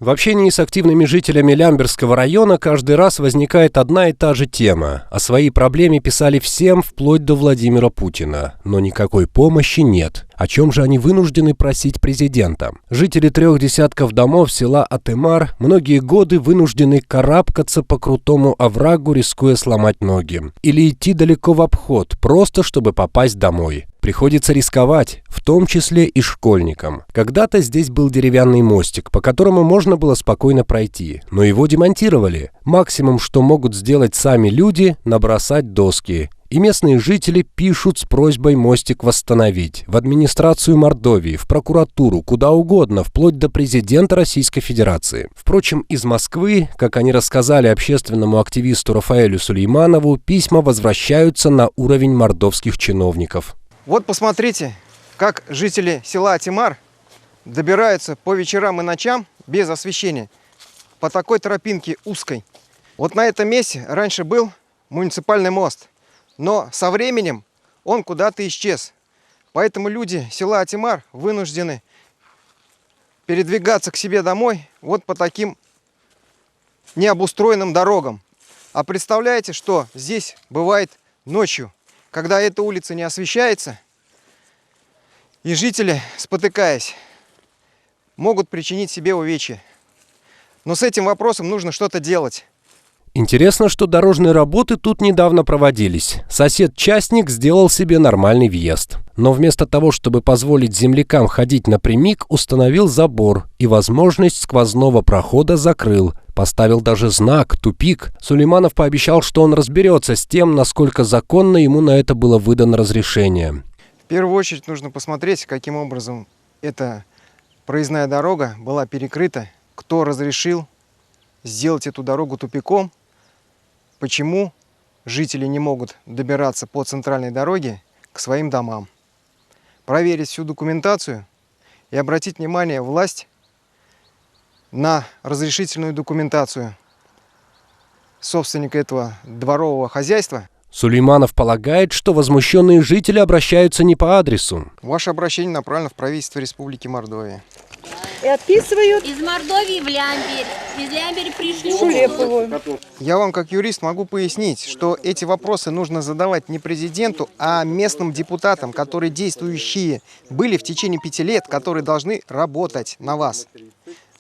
В общении с активными жителями Лямберского района каждый раз возникает одна и та же тема. О своей проблеме писали всем, вплоть до Владимира Путина. Но никакой помощи нет. О чем же они вынуждены просить президента? Жители 3 десятков домов села Атымар многие годы вынуждены карабкаться по крутому оврагу, рискуя сломать ноги. Или идти далеко в обход, просто чтобы попасть домой. Приходится рисковать, в том числе и школьникам. Когда-то здесь был деревянный мостик, по которому можно было спокойно пройти, но его демонтировали. Максимум, что могут сделать сами люди – набросать доски. И местные жители пишут с просьбой мостик восстановить. В администрацию Мордовии, в прокуратуру, куда угодно, вплоть до президента Российской Федерации. Впрочем, из Москвы, как они рассказали общественному активисту Рафаэлю Сулейманову, письма возвращаются на уровень мордовских чиновников. Вот посмотрите, как жители села Атымар добираются по вечерам и ночам без освещения по такой тропинке узкой. Вот на этом месте раньше был муниципальный мост, но со временем он куда-то исчез. Поэтому люди села Атымар вынуждены передвигаться к себе домой вот по таким необустроенным дорогам. А представляете, что здесь бывает ночью? Когда эта улица не освещается, и жители, спотыкаясь, могут причинить себе увечья. Но с этим вопросом нужно что-то делать. Интересно, что дорожные работы тут недавно проводились. Сосед-частник сделал себе нормальный въезд. Но вместо того, чтобы позволить землякам ходить напрямик, установил забор и возможность сквозного прохода закрыл. Поставил даже знак «Тупик». Сулейманов пообещал, что он разберется с тем, насколько законно ему на это было выдано разрешение. В первую очередь нужно посмотреть, каким образом эта проездная дорога была перекрыта, кто разрешил сделать эту дорогу тупиком, почему жители не могут добираться по центральной дороге к своим домам. Проверить всю документацию и обратить внимание власть на разрешительную документацию собственника этого дворового хозяйства. Сулейманов полагает, что возмущенные жители обращаются не по адресу. Ваше обращение направлено в правительство Республики Мордовия. И отписывают из Мордовии в Лямберь. Из Лямберя пришли. Шулепову. Я вам как юрист могу пояснить, что эти вопросы нужно задавать не президенту, а местным депутатам, которые действующие были в течение 5 лет, которые должны работать на вас,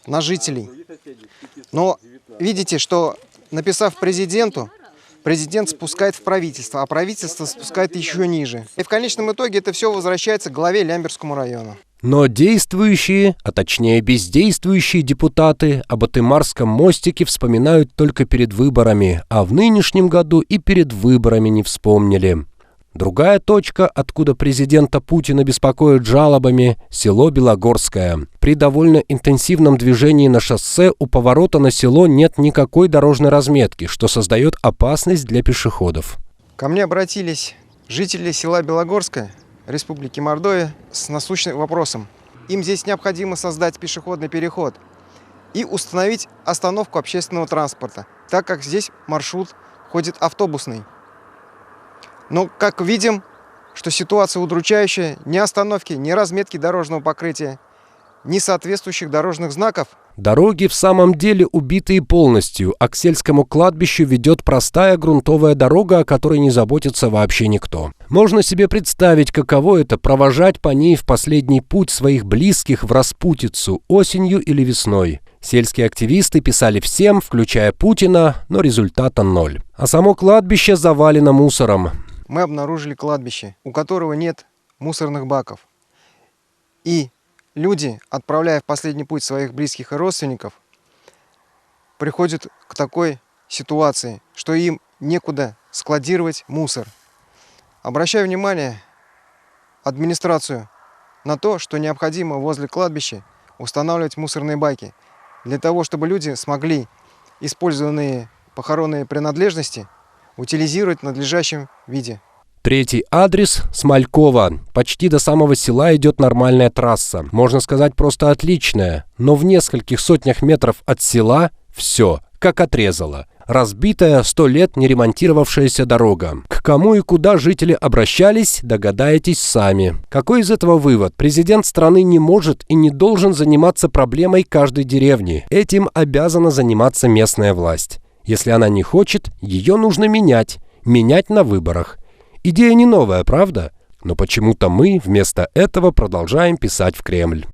на жителей. Но видите, что написав президенту, президент спускает в правительство, а правительство спускает еще ниже. И в конечном итоге это все возвращается к главе Лямберскому району. Но действующие, а точнее бездействующие депутаты об Атымарском мостике вспоминают только перед выборами, а в нынешнем году и перед выборами не вспомнили. Другая точка, откуда президента Путина беспокоят жалобами – село Белогорское. При довольно интенсивном движении на шоссе у поворота на село нет никакой дорожной разметки, что создает опасность для пешеходов. Ко мне обратились жители села Белогорское, Республики Мордовия, с насущным вопросом. Им здесь необходимо создать пешеходный переход и установить остановку общественного транспорта, так как здесь маршрут ходит автобусный. Но, как видим, что ситуация удручающая, ни остановки, ни разметки дорожного покрытия, ни соответствующих дорожных знаков. Дороги в самом деле убитые полностью, а к сельскому кладбищу ведет простая грунтовая дорога, о которой не заботится вообще никто. Можно себе представить, каково это провожать по ней в последний путь своих близких в распутицу осенью или весной. Сельские активисты писали всем, включая Путина, но результата ноль. А само кладбище завалено мусором. Мы обнаружили кладбище, у которого нет мусорных баков. И люди, отправляя в последний путь своих близких и родственников, приходят к такой ситуации, что им некуда складировать мусор. Обращаю внимание администрацию на то, что необходимо возле кладбища устанавливать мусорные баки, для того, чтобы люди смогли использованные похоронные принадлежности утилизировать в надлежащем виде. Третий адрес – Смолькова. Почти до самого села идет нормальная трасса. Можно сказать, просто отличная. Но в нескольких сотнях метров от села – все. как отрезало. Разбитая, 100 лет не ремонтировавшаяся дорога. К кому и куда жители обращались, догадаетесь сами. Какой из этого вывод? Президент страны не может и не должен заниматься проблемой каждой деревни. Этим обязана заниматься местная власть. Если она не хочет, ее нужно менять. Менять на выборах. Идея не новая, правда? Но почему-то мы вместо этого продолжаем писать в Кремль.